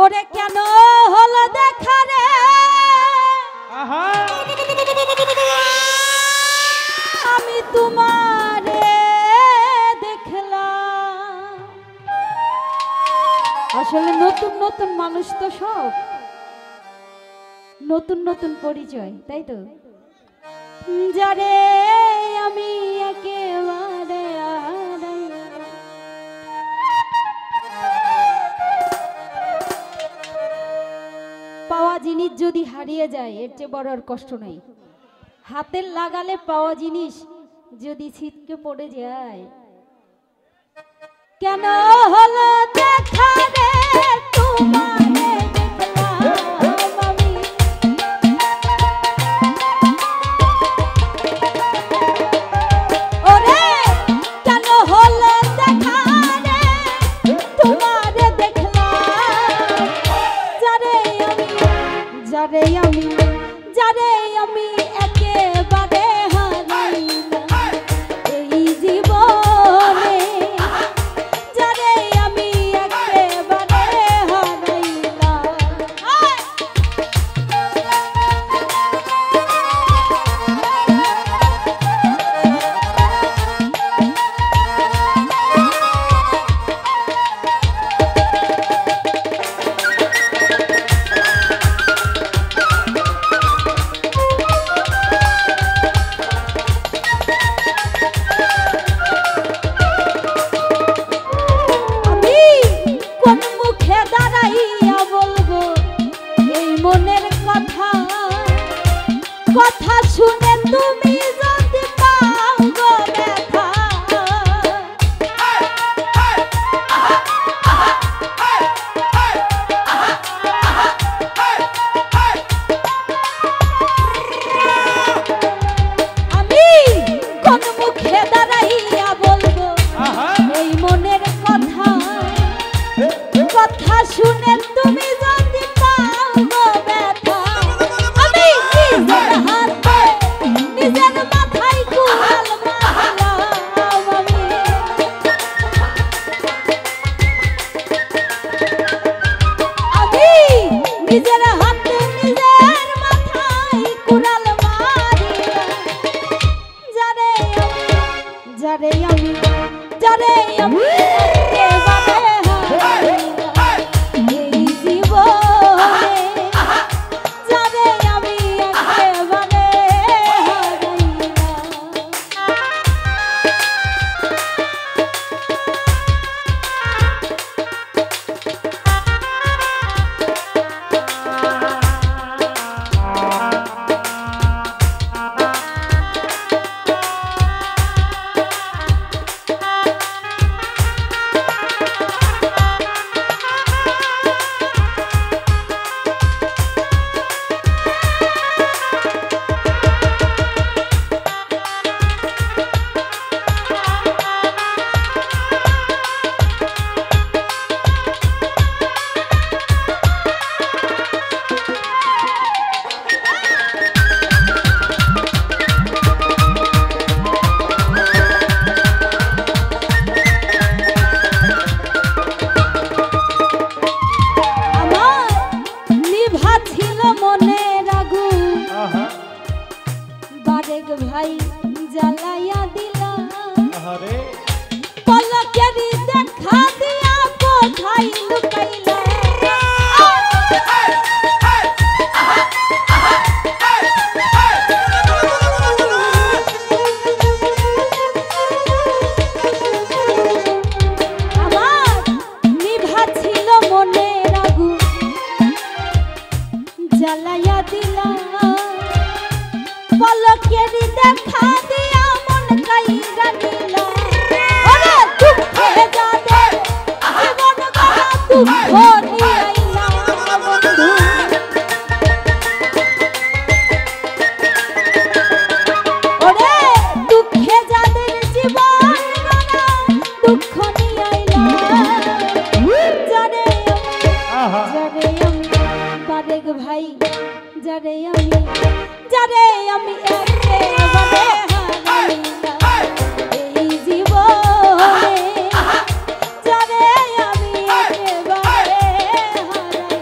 ওরে কেন হলো দেখা রে আমি তোমারে দেখলাম। আসলে নতুন নতুন মানুষ তো সব নতুন নতুন পরিচয়, তাই তো? যারে আমি একেবারে পাওয়া জিনিস যদি হারিয়ে যায় এর চেয়ে বড় আর কষ্ট নাই। হাতের লাগালে পাওয়া জিনিস যদি ছিটকে পড়ে যায়, কেন হলো দেখা রে তোমারে দেখলাম আমি। ওরে কেন হলো দেখা রে তোমারে দেখলাম। যারে আমি একেবারে হারাইলাম এই জীবনে। যারে আমি একেবারে হারাইলাম। কথা শুনে তুমি যদি পাও গো ব্যথা, আমি কোন মুখে দাঁড়াইয়া বলবো এই মনের কথা। কথা শুনে তুমি যদি পাও গো ব্যথা, আমি নিজের হাতে নিজের মাথায় কুড়াল মারলাম। আমি নিজের হাতে নিজের মাথায় কুড়াল মারলাম। যারে আমি একেবারে হারাইলাম এই জীবনে। যারে আমি একেবারে ভাই জ্বালাইয়া দিলা। পলকেরই দেখা দিয়া কোথায় লুকাইলা। আমার নিভা ছিল মনের আগুন জ্বালাইয়া দিলা। পলকেরই দেখা দিয়া মন কাইরা নিলা। ওরে দুঃখে যাদের জীবন গড়া দুঃখ নিয়ে আইলা বন্ধু। ওরে দুঃখে যাদের জীবন গড়া দুঃখ নিয়ে আইলা। যারে আমি বারেক ভাই, যারে আমি একেবারে হারাইলাম এই জীবনে। যারে আমি একেবারে হারাইলাম।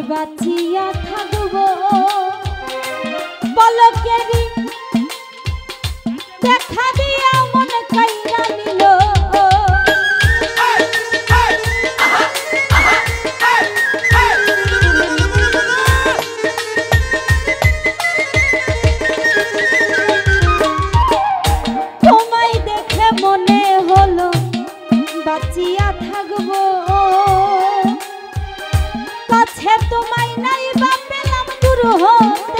বাঁচিয়া থাকবো পলকেরই দেখা দিয়া মন কাইরা নিল তোমায় দেখে মনে হলো বাঁচিয়া থাকবো কাছে তোমায় নাই বা পেলাম দূর হতে